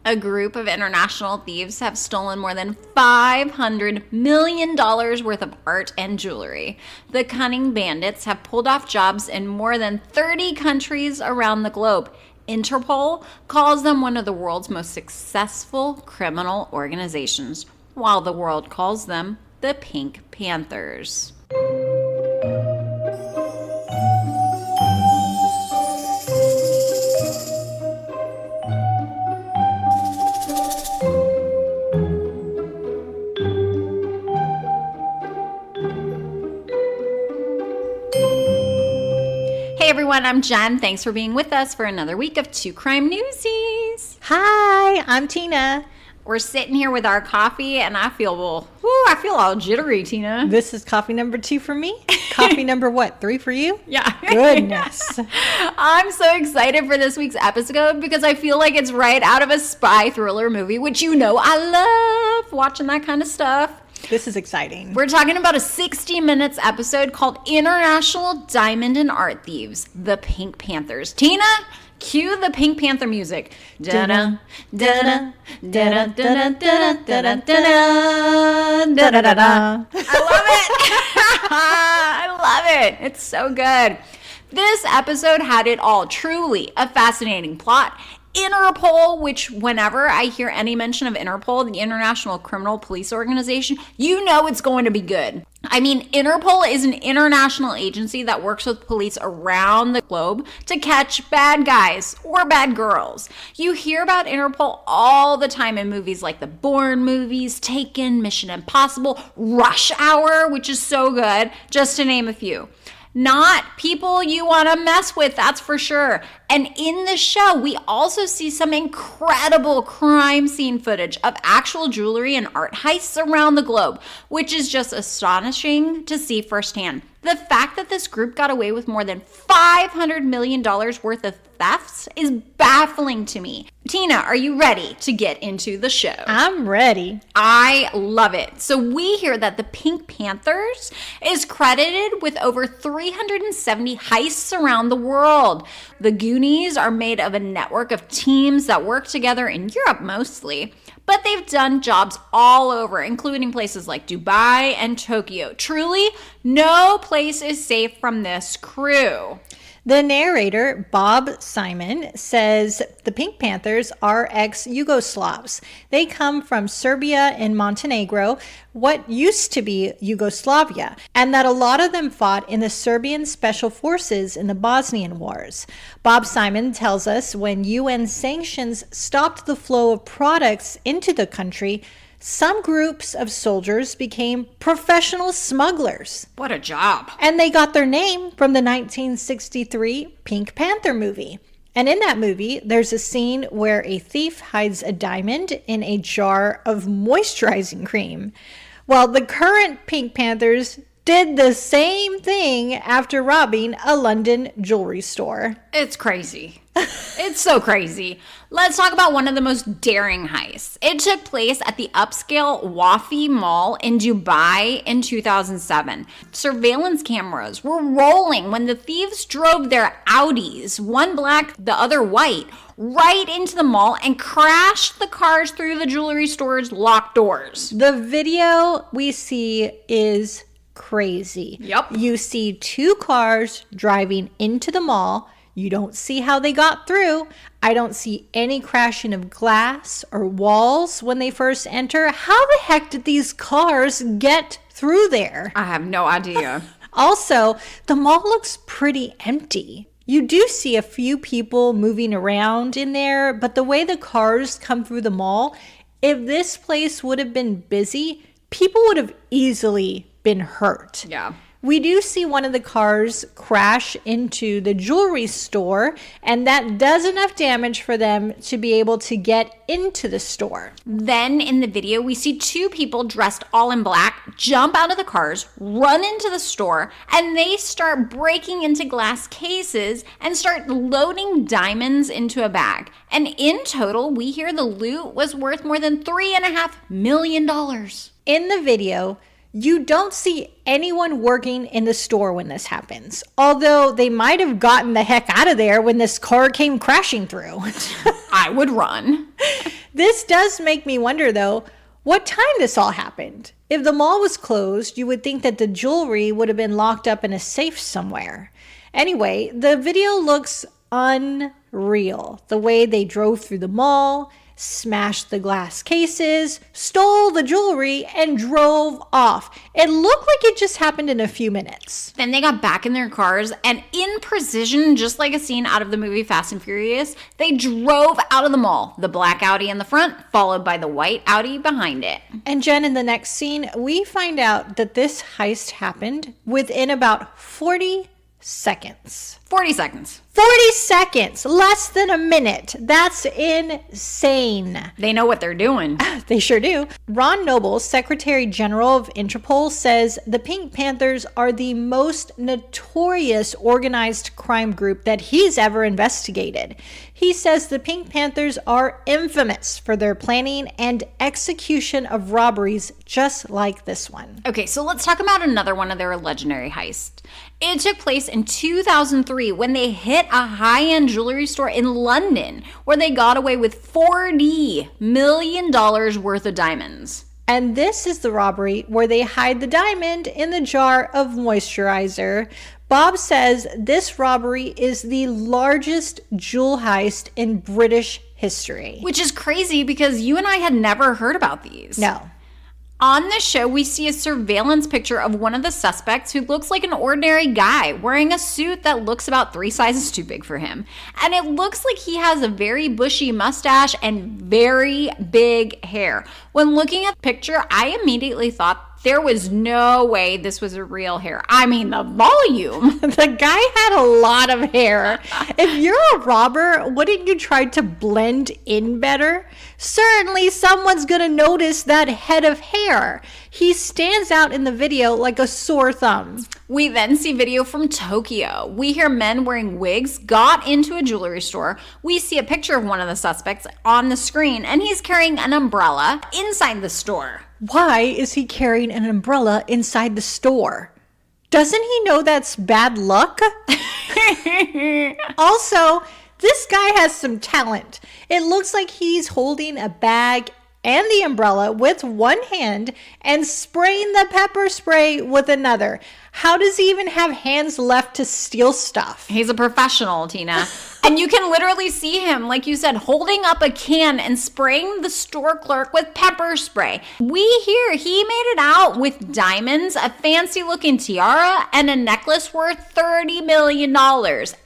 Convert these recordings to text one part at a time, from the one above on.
A group of international thieves have stolen more than $500 million worth of art and jewelry. The cunning bandits have pulled off jobs in more than 30 countries around the globe. Interpol calls them one of the world's most successful criminal organizations, while the world calls them the Pink Panthers. Hey everyone, I'm Jen. Thanks for being with us for another week of Two Crime Newsies. Hi, I'm Tina. We're sitting here with our coffee, and I feel all jittery, Tina. This is coffee number 2 for me. Coffee number what, 3 for you? Yeah. Goodness. I'm so excited for this week's episode because I feel like it's right out of a spy thriller movie, which you know I love watching that kind of stuff. This is exciting. We're talking about a 60 minutes episode called International Diamond and Art Thieves, the Pink Panthers. Tina, cue the Pink Panther music. Da-da, da-da, da-da, da-da, da-da, da-da, da-da, da-da. I love it. I love it. It's so good. This episode had it all. Truly a fascinating plot. Interpol, which whenever I hear any mention of Interpol, the International Criminal Police Organization, you know it's going to be good. I mean, Interpol is an international agency that works with police around the globe to catch bad guys or bad girls. You hear about Interpol all the time in movies like the Bourne movies, Taken, Mission Impossible, Rush Hour, which is so good, just to name a few. Not people you want to mess with, that's for sure. And in the show, we also see some incredible crime scene footage of actual jewelry and art heists around the globe, which is just astonishing to see firsthand. The fact that this group got away with more than $500 million worth of thefts is baffling to me. Tina, are you ready to get into the show? I'm ready. I love it. So we hear that the Pink Panthers is credited with over 370 heists around the world. The Goonies are made of a network of teams that work together in Europe mostly. But they've done jobs all over, including places like Dubai and Tokyo. Truly, no place is safe from this crew. The narrator, Bob Simon, says the Pink Panthers are ex-Yugoslavs. They come from Serbia and Montenegro, what used to be Yugoslavia, and that a lot of them fought in the Serbian Special Forces in the Bosnian Wars. Bob Simon tells us when UN sanctions stopped the flow of products into the country, some groups of soldiers became professional smugglers. What a job. And they got their name from the 1963 Pink Panther movie. And in that movie, there's a scene where a thief hides a diamond in a jar of moisturizing cream. Well, the current Pink Panthers did the same thing after robbing a London jewelry store. It's crazy. It's so crazy. Let's talk about one of the most daring heists. It took place at the upscale Wafi Mall in Dubai in 2007. Surveillance cameras were rolling when the thieves drove their Audis, one black, the other white, right into the mall and crashed the cars through the jewelry store's locked doors. The video we see is crazy. Yep. You see 2 cars driving into the mall. You don't see how they got through. I don't see any crashing of glass or walls when they first enter. How the heck did these cars get through there? I have no idea. Also, the mall looks pretty empty. You do see a few people moving around in there, but the way the cars come through the mall, if this place would have been busy, people would have easily been hurt. Yeah. We do see one of the cars crash into the jewelry store, and that does enough damage for them to be able to get into the store. Then in the video, we see 2 people dressed all in black jump out of the cars, run into the store, and they start breaking into glass cases and start loading diamonds into a bag. And in total, we hear the loot was worth more than $3.5 million. In the video, you don't see anyone working in the store when this happens, although they might have gotten the heck out of there when this car came crashing through. I would run. This does make me wonder, though, what time this all happened. If the mall was closed, you would think that the jewelry would have been locked up in a safe somewhere. Anyway, the video looks unreal. The way they drove through the mall, smashed the glass cases, stole the jewelry, and drove off. It looked like it just happened in a few minutes. Then they got back in their cars and in precision, just like a scene out of the movie Fast and Furious, they drove out of the mall. The black Audi in the front, followed by the white Audi behind it. And Jen, in the next scene, we find out that this heist happened within about 40 seconds. 40 seconds. 40 seconds, less than a minute. That's insane. They know what they're doing. They sure do. Ron Noble, Secretary General of Interpol, says the Pink Panthers are the most notorious organized crime group that he's ever investigated. He says the Pink Panthers are infamous for their planning and execution of robberies just like this one. Okay, so let's talk about another one of their legendary heists. It took place in 2003 when they hit a high-end jewelry store in London where they got away with $40 million worth of diamonds. And this is the robbery where they hide the diamond in the jar of moisturizer. Bob says this robbery is the largest jewel heist in British history. Which is crazy because you and I had never heard about these. No. On the show, we see a surveillance picture of one of the suspects who looks like an ordinary guy wearing a suit that looks about 3 sizes too big for him. And it looks like he has a very bushy mustache and very big hair. When looking at the picture, I immediately thought there was no way this was a real hair. I mean, the volume. The guy had a lot of hair. If you're a robber, wouldn't you try to blend in better? Certainly someone's gonna notice that head of hair. He stands out in the video like a sore thumb. We then see video from Tokyo. We hear men wearing wigs got into a jewelry store. We see a picture of one of the suspects on the screen, and he's carrying an umbrella inside the store. Why is he carrying an umbrella inside the store? Doesn't he know that's bad luck? Also, this guy has some talent. It looks like he's holding a bag and the umbrella with one hand and spraying the pepper spray with another. How does he even have hands left to steal stuff? He's a professional, Tina. And you can literally see him, like you said, holding up a can and spraying the store clerk with pepper spray. We hear he made it out with diamonds, a fancy looking tiara, and a necklace worth $30 million.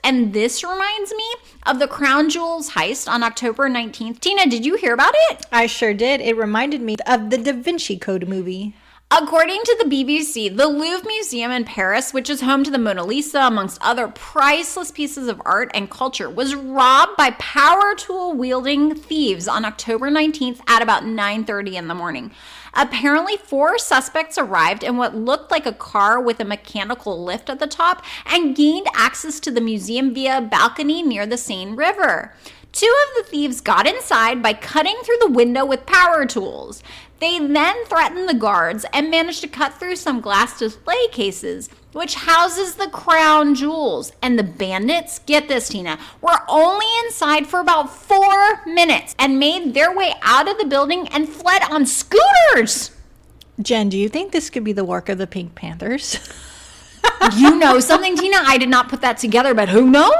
And this reminds me of the Crown Jewels heist on October 19th. Tina, did you hear about it? I sure did. It reminded me of the Da Vinci Code movie. According to the BBC, the Louvre Museum in Paris, which is home to the Mona Lisa, amongst other priceless pieces of art and culture, was robbed by power tool wielding thieves on October 19th at about 9:30 in the morning. Apparently, 4 suspects arrived in what looked like a car with a mechanical lift at the top and gained access to the museum via a balcony near the Seine River. 2 of the thieves got inside by cutting through the window with power tools. They then threatened the guards and managed to cut through some glass display cases, which houses the crown jewels. And the bandits, get this, Tina, were only inside for about 4 minutes and made their way out of the building and fled on scooters. Jen, do you think this could be the work of the Pink Panthers? You know something, Tina? I did not put that together, but who knows?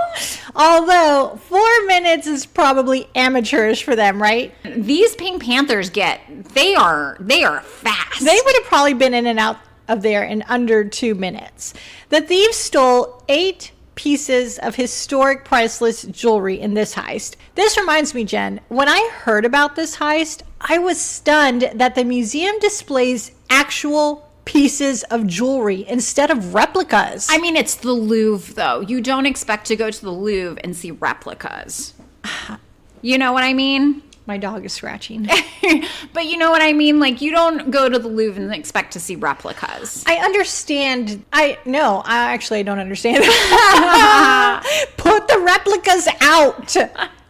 Although 4 minutes is probably amateurish for them, right? These Pink Panthers they are fast. They would have probably been in and out of there in under 2 minutes. The thieves stole 8 pieces of historic priceless jewelry in this heist. This reminds me, Jen, when I heard about this heist, I was stunned that the museum displays actual pieces of jewelry instead of replicas. I mean, it's the Louvre, though. You don't expect to go to the Louvre and see replicas. You know what I mean? My dog is scratching. But you know what I mean? Like, you don't go to the Louvre and expect to see replicas. I understand. I don't understand. Put the replicas out.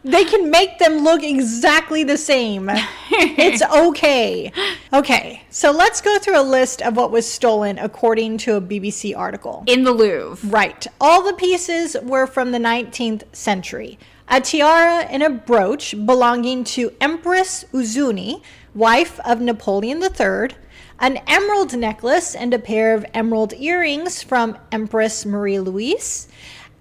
They can make them look exactly the same. It's okay. Okay, so let's go through a list of what was stolen according to a BBC article. In the Louvre. Right. All the pieces were from the 19th century. a tiara and a brooch belonging to Empress Uzuni, wife of Napoleon III, an emerald necklace and a pair of emerald earrings from Empress Marie Louise,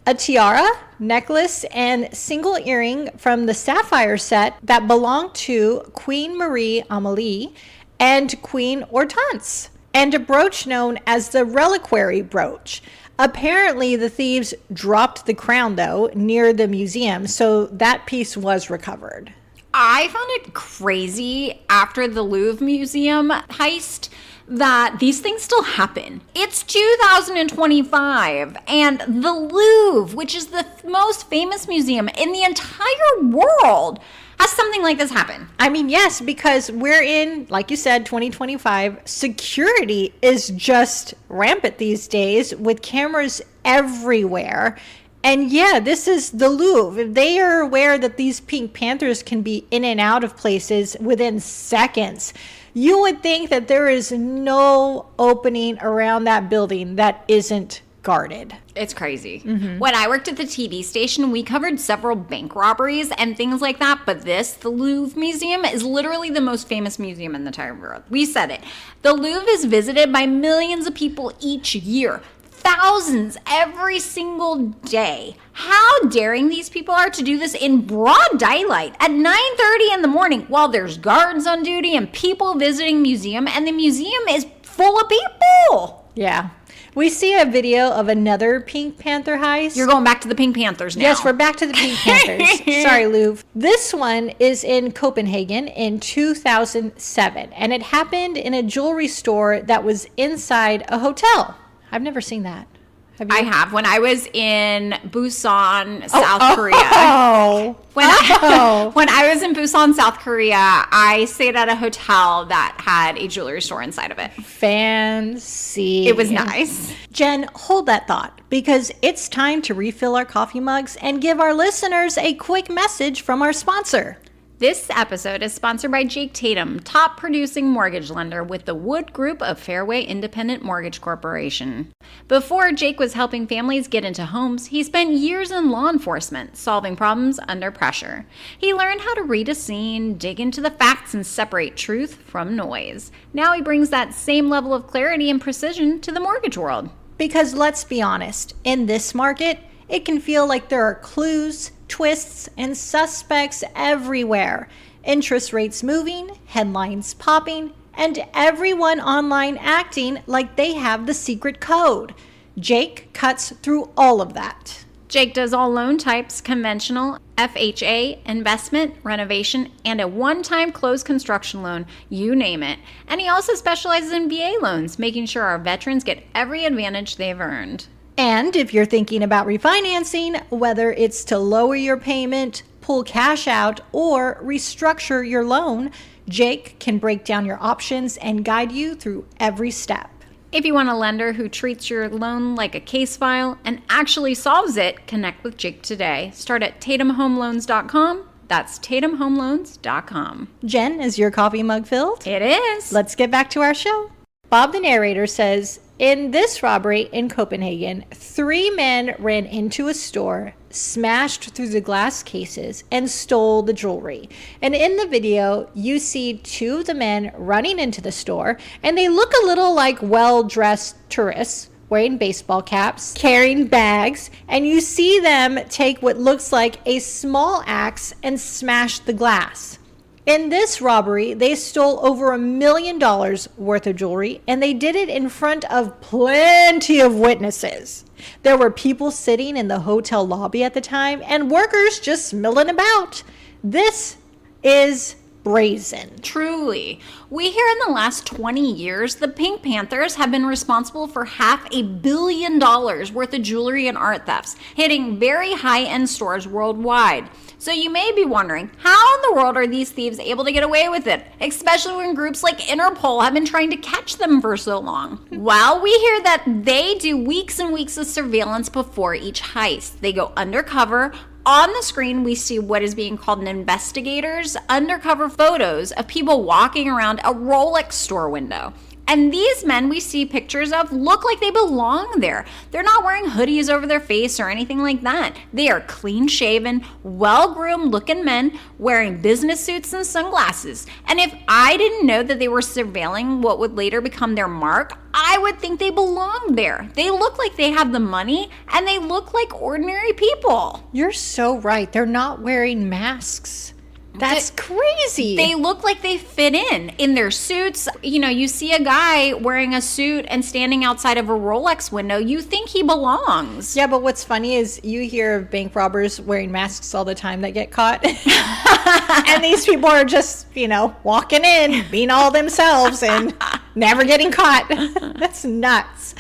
a tiara, necklace, and single earring from the sapphire set that belonged to Queen Marie Amélie and Queen Hortense, and a brooch known as the reliquary brooch. Apparently, the thieves dropped the crown, though, near the museum, so that piece was recovered. I found it crazy after the Louvre Museum heist that these things still happen. It's 2025, and the Louvre, which is the most famous museum in the entire world, has something like this happen. I mean, yes, because we're in, like you said, 2025. Security is just rampant these days with cameras everywhere. And yeah, this is the Louvre. If they are aware that these Pink Panthers can be in and out of places within seconds, you would think that there is no opening around that building that isn't guarded. It's crazy. When I worked at the TV station, we covered several bank robberies and things like that, but the Louvre Museum, is literally the most famous museum in the entire world. We said it. The Louvre is visited by millions of people each year. Thousands every single day. How daring these people are to do this in broad daylight at 9:30 in the morning while there's guards on duty and people visiting museum, and the museum is full of people. Yeah. We see a video of another Pink Panther heist. You're going back to the Pink Panthers now. Yes, we're back to the Pink Panthers. Sorry, Louvre. This one is in Copenhagen in 2007, and it happened in a jewelry store that was inside a hotel. I've never seen that. Have you? I have. When I was in Busan, South Korea. When I was in Busan, South Korea, I stayed at a hotel that had a jewelry store inside of it. Fancy. It was nice. Jen, hold that thought, because it's time to refill our coffee mugs and give our listeners a quick message from our sponsor. This episode is sponsored by Jake Tatum, top producing mortgage lender with the Wood Group of Fairway Independent Mortgage Corporation. Before Jake was helping families get into homes, he spent years in law enforcement, solving problems under pressure. He learned how to read a scene, dig into the facts, and separate truth from noise. Now he brings that same level of clarity and precision to the mortgage world. Because let's be honest, in this market, it can feel like there are clues, twists, and suspects everywhere. Interest rates moving, headlines popping, and everyone online acting like they have the secret code. Jake cuts through all of that. Jake does all loan types: conventional, FHA, investment, renovation, and a one-time closed construction loan, you name it. And he also specializes in VA loans, making sure our veterans get every advantage they've earned. And if you're thinking about refinancing, whether it's to lower your payment, pull cash out, or restructure your loan, Jake can break down your options and guide you through every step. If you want a lender who treats your loan like a case file and actually solves it, connect with Jake today. Start at TatumHomeLoans.com. That's TatumHomeLoans.com. Jen, is your coffee mug filled? It is. Let's get back to our show. Bob the narrator says, in this robbery in Copenhagen, 3 men ran into a store, smashed through the glass cases, and stole the jewelry. And in the video, you see 2 of the men running into the store, and they look a little like well-dressed tourists, wearing baseball caps, carrying bags, and you see them take what looks like a small axe and smash the glass. In this robbery, they stole over $1 million worth of jewelry, and they did it in front of plenty of witnesses. There were people sitting in the hotel lobby at the time, and workers just milling about. This is brazen. Truly. We hear in the last 20 years, the Pink Panthers have been responsible for $500 million worth of jewelry and art thefts, hitting very high-end stores worldwide. So you may be wondering, how in the world are these thieves able to get away with it, especially when groups like Interpol have been trying to catch them for so long? Well, we hear that they do weeks and weeks of surveillance before each heist. They go undercover. On the screen, we see what is being called an investigator's undercover photos of people walking around a Rolex store window. And these men we see pictures of look like they belong there. They're not wearing hoodies over their face or anything like that. They are clean-shaven, well-groomed looking men wearing business suits and sunglasses. And if I didn't know that they were surveilling what would later become their mark, I would think they belong there. They look like they have the money, and they look like ordinary people. You're so right. They're not wearing masks. That's crazy. They look like they fit in their suits. You know, you see a guy wearing a suit and standing outside of a Rolex window, you think he belongs. Yeah, but what's funny is you hear of bank robbers wearing masks all the time that get caught. And these people are just, walking in, being all themselves and never getting caught. That's nuts.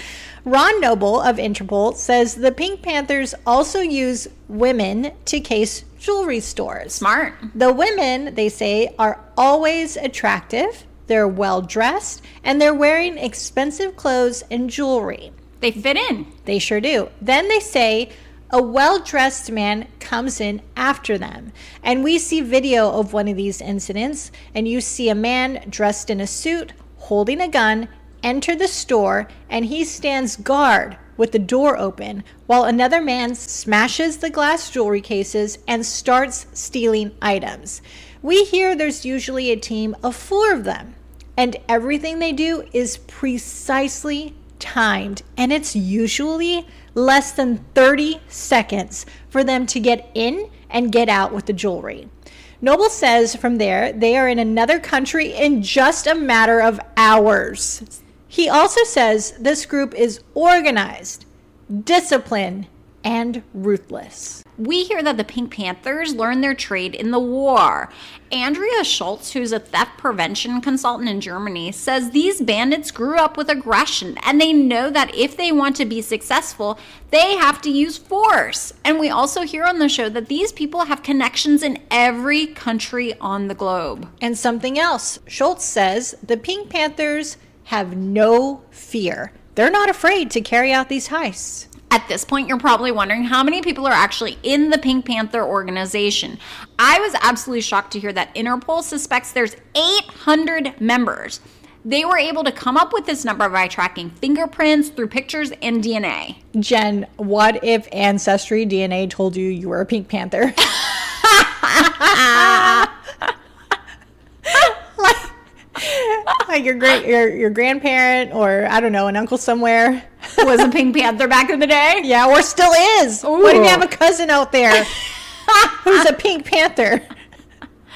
Ron Noble of Interpol says the Pink Panthers also use women to case jewelry stores. Smart. The women, they say, are always attractive, they're well dressed, and they're wearing expensive clothes and jewelry. They fit in. They sure do. Then they say a well-dressed man comes in after them. And we see video of one of these incidents, and you see a man dressed in a suit, holding a gun, enter the store, and he stands guard with the door open while another man smashes the glass jewelry cases and starts stealing items. We hear there's usually a team of 4 of them, and everything they do is precisely timed, and it's usually less than 30 seconds for them to get in and get out with the jewelry. Noble says from there, they are in another country in just a matter of hours. He also says this group is organized, disciplined, and ruthless. We hear that the Pink Panthers learned their trade in the war. Andrea Schultz, who's a theft prevention consultant in Germany, says these bandits grew up with aggression, and they know that if they want to be successful, they have to use force. And we also hear on the show that these people have connections in every country on the globe. And something else, Schultz says the Pink Panthers have no fear. They're not afraid to carry out these heists. At this point, you're probably wondering how many people are actually in the Pink Panther organization. I was absolutely shocked to hear that Interpol suspects there's 800 members. They were able to come up with this number by tracking fingerprints through pictures and DNA. Jen, what if Ancestry DNA told you were a Pink Panther? Like your grandparent, or I don't know, an uncle somewhere Was a Pink Panther back in the day? Yeah, or still is. Ooh. What if you have a cousin out there who's a Pink Panther?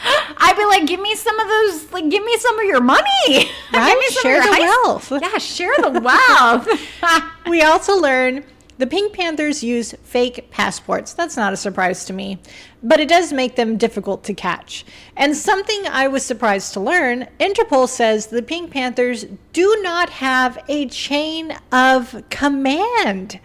I'd be like, give me some of those, give me some of your money. Right? Give me some Share of your the heist- wealth. Yeah, share the wealth. We also learn the Pink Panthers use fake passports. That's not a surprise to me, but it does make them difficult to catch. And something I was surprised to learn, Interpol says the Pink Panthers do not have a chain of command.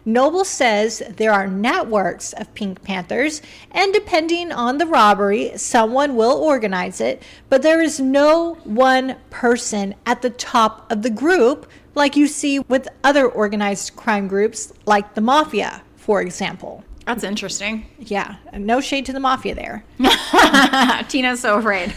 Noble says there are networks of Pink Panthers, and depending on the robbery, someone will organize it, but there is no one person at the top of the group like you see with other organized crime groups like the Mafia, for example. That's interesting. Yeah, no shade to the Mafia there. Tina's so afraid.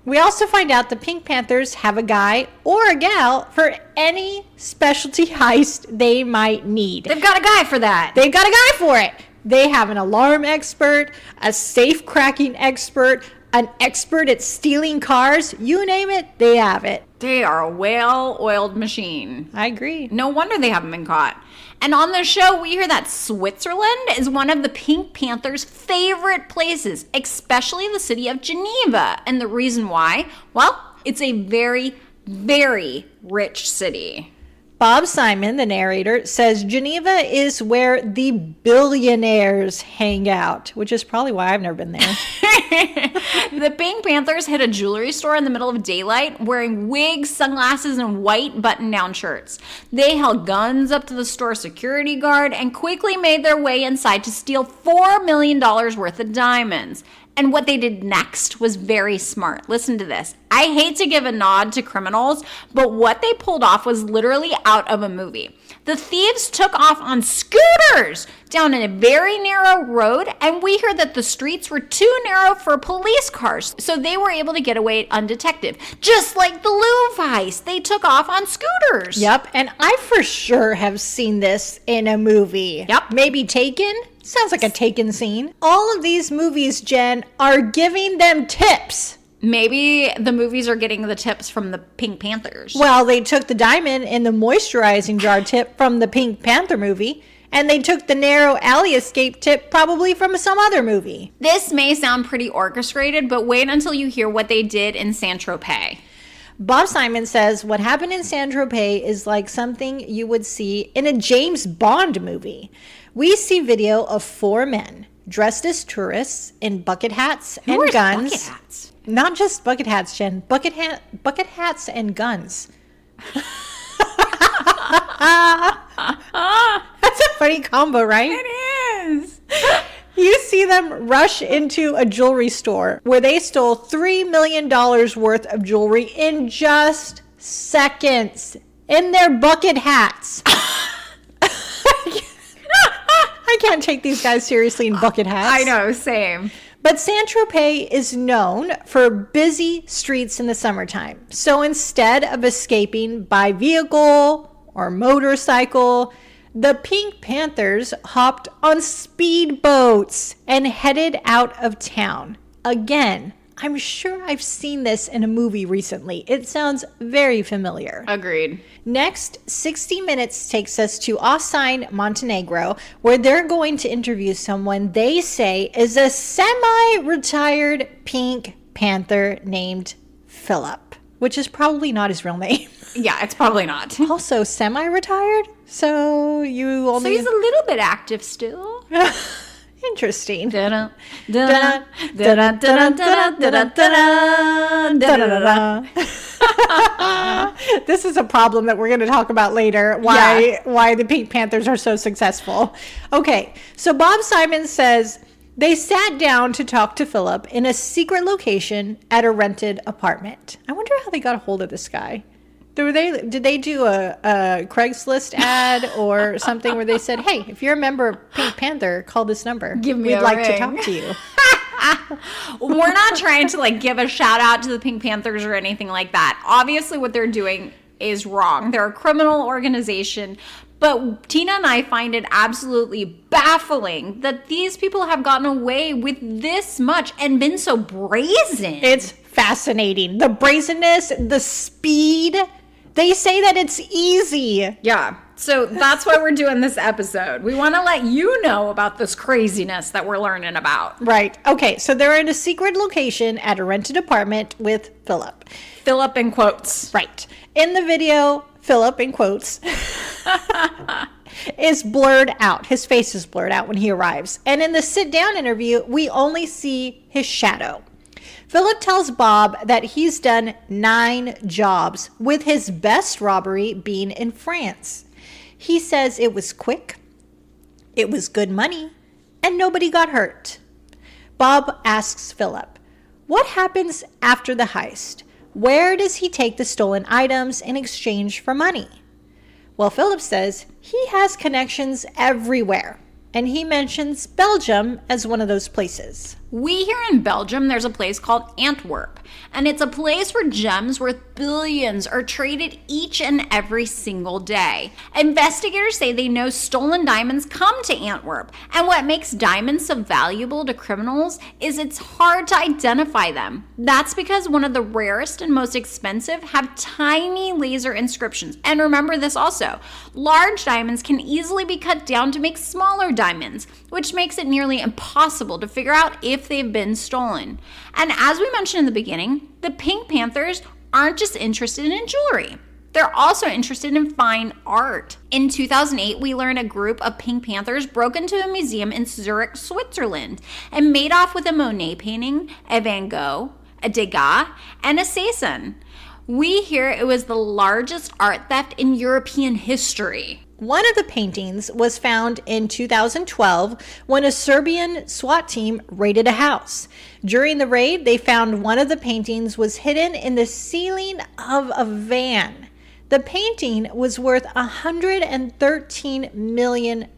We also find out the Pink Panthers have a guy or a gal for any specialty heist they might need. They've got a guy for that. They've got a guy for it. They have an alarm expert, a safe cracking expert, an expert at stealing cars. You name it, they have it. They are a well-oiled machine. I agree. No wonder they haven't been caught. And on the show, we hear that Switzerland is one of the Pink Panthers' favorite places, especially the city of Geneva. And the reason why? Well, it's a very, very rich city. Bob Simon, the narrator, says Geneva is where the billionaires hang out, which is probably why I've never been there. The Pink Panthers hit a jewelry store in the middle of daylight wearing wigs, sunglasses, and white button-down shirts. They held guns up to the store security guard and quickly made their way inside to steal $4 million worth of diamonds. And what they did next was very smart. Listen to this. I hate to give a nod to criminals, but what they pulled off was literally out of a movie. The The thieves took off on scooters down a very narrow road, and we heard that the streets were too narrow for police cars, so they were able to get away undetected. Just like the Louvre heist, they took off on scooters. Yep, and I for sure have seen this in a movie. Yep. Maybe Taken? Sounds like a Taken scene. All of these movies, Jen, are giving them tips. Maybe the movies are getting the tips from the Pink Panthers. Well, they took the diamond in the moisturizing jar tip from the Pink Panther movie, and they took the narrow alley escape tip probably from some other movie. This may sound pretty orchestrated, but wait until you hear what they did in Saint-Tropez. Bob Simon says what happened in Saint-Tropez is like something you would see in a James Bond movie. We see video of 4 men dressed as tourists in bucket hats and guns. Bucket hats? Not just bucket hats, Jen. Bucket hats and guns. That's a funny combo, right? It is. You see them rush into a jewelry store where they stole $3 million worth of jewelry in just seconds in their bucket hats. I can't take these guys seriously in bucket hats. I know, same. But Saint-Tropez is known for busy streets in the summertime. So instead of escaping by vehicle or motorcycle, the Pink Panthers hopped on speedboats and headed out of town. Again, I'm sure I've seen this in a movie recently. It sounds very familiar. Agreed. Next, 60 Minutes takes us to Osine, Montenegro, where they're going to interview someone they say is a semi-retired Pink Panther named Philip, which is probably not his real name. Yeah, it's probably not. Also semi-retired, so you So only... he's a little bit active still. Interesting. Da-da, da-da, da-da, da-da, da-da, da-da, da-da. This is a problem that we're going to talk about later, why the Pink Panthers are so successful. Okay, so Bob Simon says they sat down to talk to Philip in a secret location at a rented apartment. I wonder how they got a hold of this guy. Did they do a Craigslist ad or something where they said, hey, if you're a member of Pink Panther, call this number. Give me We'd a like ring." to talk to you. We're not trying to like give a shout out to the Pink Panthers or anything like that. Obviously, what they're doing is wrong. They're a criminal organization. But Tina and I find it absolutely baffling that these people have gotten away with this much and been so brazen. It's fascinating. The brazenness, the speed. They say that it's easy. Yeah. So that's why we're doing this episode. We want to let you know about this craziness that we're learning about. Right. Okay. So they're in a secret location at a rented apartment with Philip. Philip in quotes. Right. In the video, Philip in quotes is blurred out. His face is blurred out when he arrives. And in the sit down interview, we only see his shadow. Philip tells Bob that he's done 9 jobs, with his best robbery being in France. He says it was quick, it was good money, and nobody got hurt. Bob asks Philip, what happens after the heist? Where does he take the stolen items in exchange for money? Well, Philip says he has connections everywhere, and he mentions Belgium as one of those places. We here in Belgium, there's a place called Antwerp, and it's a place where gems worth billions are traded each and every single day. Investigators say they know stolen diamonds come to Antwerp, and what makes diamonds so valuable to criminals is it's hard to identify them. That's because one of the rarest and most expensive have tiny laser inscriptions. And remember this also, large diamonds can easily be cut down to make smaller diamonds, which makes it nearly impossible to figure out if they've been stolen. And as we mentioned in the beginning, the Pink Panthers aren't just interested in jewelry. They're also interested in fine art. In 2008, we learned a group of Pink Panthers broke into a museum in Zurich, Switzerland, and made off with a Monet painting, a Van Gogh, a Degas, and a Cezanne. We hear it was the largest art theft in European history. One of the paintings was found in 2012 when a Serbian SWAT team raided a house. During the raid, they found one of the paintings was hidden in the ceiling of a van. The painting was worth $113 million.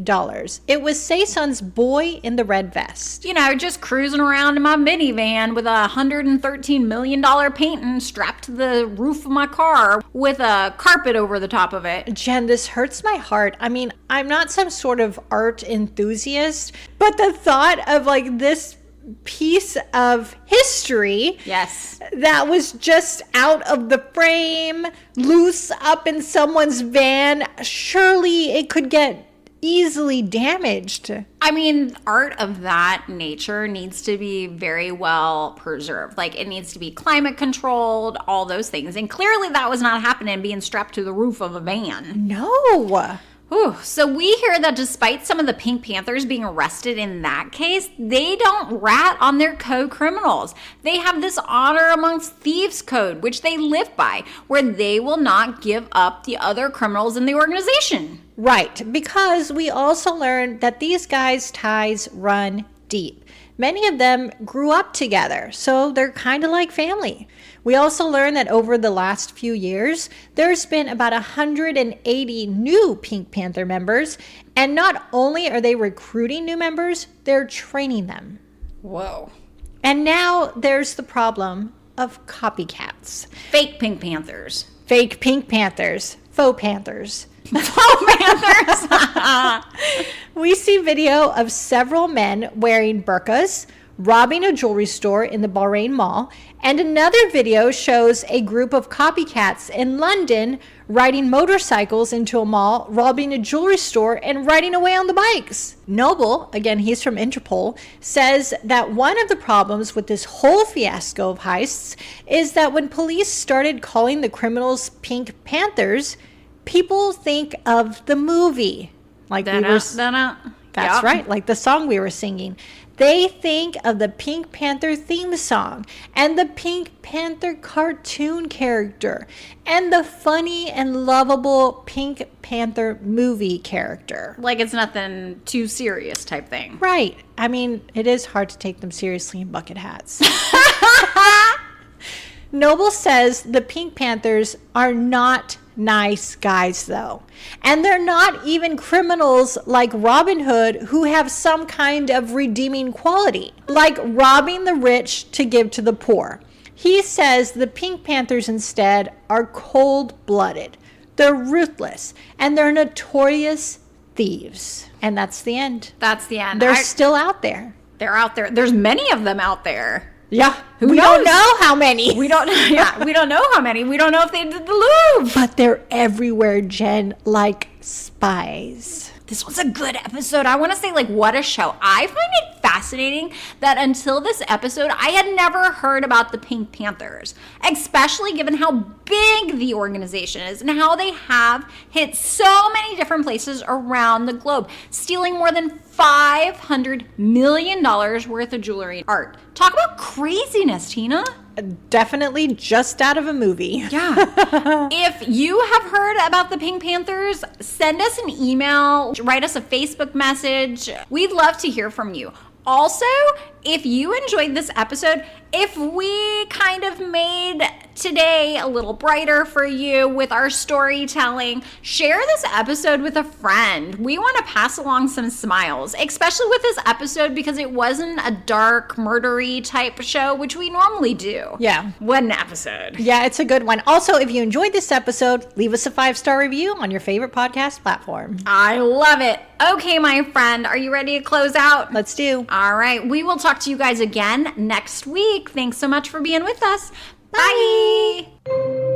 It was Saison's Boy in the Red Vest. You know, just cruising around in my minivan with a $113 million painting strapped to the roof of my car with a carpet over the top of it. Jen, this hurts my heart. I mean, I'm not some sort of art enthusiast, but the thought of like this piece of history, yes, that was just out of the frame, loose up in someone's van, surely it could get easily damaged. I mean, art of that nature needs to be very well preserved. Like, it needs to be climate controlled, all those things. And clearly that was not happening being strapped to the roof of a van. No. Ooh, so we hear that despite some of the Pink Panthers being arrested in that case, they don't rat on their co-criminals. They have this honor amongst thieves code, which they live by, where they will not give up the other criminals in the organization. Right, because we also learned that these guys' ties run deep. Many of them grew up together, so they're kind of like family. We also learned that over the last few years, there's been about 180 new Pink Panther members, and not only are they recruiting new members, they're training them. Whoa. And now there's the problem of copycats. Fake Pink Panthers. Fake Pink Panthers. Faux Panthers. Faux Panthers. We see video of several men wearing burqas, robbing a jewelry store in the Bahrain Mall, and another video shows a group of copycats in London riding motorcycles into a mall, robbing a jewelry store, and riding away on the bikes. Noble, again, he's from Interpol, says that one of the problems with this whole fiasco of heists is that when police started calling the criminals Pink Panthers, people think of the movie. Like That's Yep. right, like the song we were singing. They think of the Pink Panther theme song and the Pink Panther cartoon character and the funny and lovable Pink Panther movie character. Like it's nothing too serious type thing. Right. I mean, it is hard to take them seriously in bucket hats. Noble says the Pink Panthers are not nice guys, though. And they're not even criminals like Robin Hood who have some kind of redeeming quality, like robbing the rich to give to the poor. He says the Pink Panthers instead are cold-blooded. They're ruthless, and they're notorious thieves. And that's the end. That's the end. They're still out there. They're out there. There's many of them out there. Yeah. We don't know how many. We don't know how many. We don't know if they did the Louvre. But they're everywhere, Jen, like spies. This was a good episode. I want to say, like, what a show. I find it fascinating that until this episode, I had never heard about the Pink Panthers, especially given how big the organization is and how they have hit so many different places around the globe, stealing more than $500 million worth of jewelry and art. Talk about craziness, Tina. Definitely just out of a movie. Yeah. If you have heard about the Pink Panthers, send us an email, write us a Facebook message. We'd love to hear from you. Also, if you enjoyed this episode, if we kind of made today a little brighter for you with our storytelling, share this episode with a friend. We want to pass along some smiles, especially with this episode because it wasn't a dark, murdery type show, which we normally do. Yeah. One episode. Yeah, it's a good one. Also, if you enjoyed this episode, leave us a 5-star review on your favorite podcast platform. I love it. Okay, my friend, are you ready to close out? Let's do. All right. We will talk to you guys again next week. Thanks so much for being with us. Bye.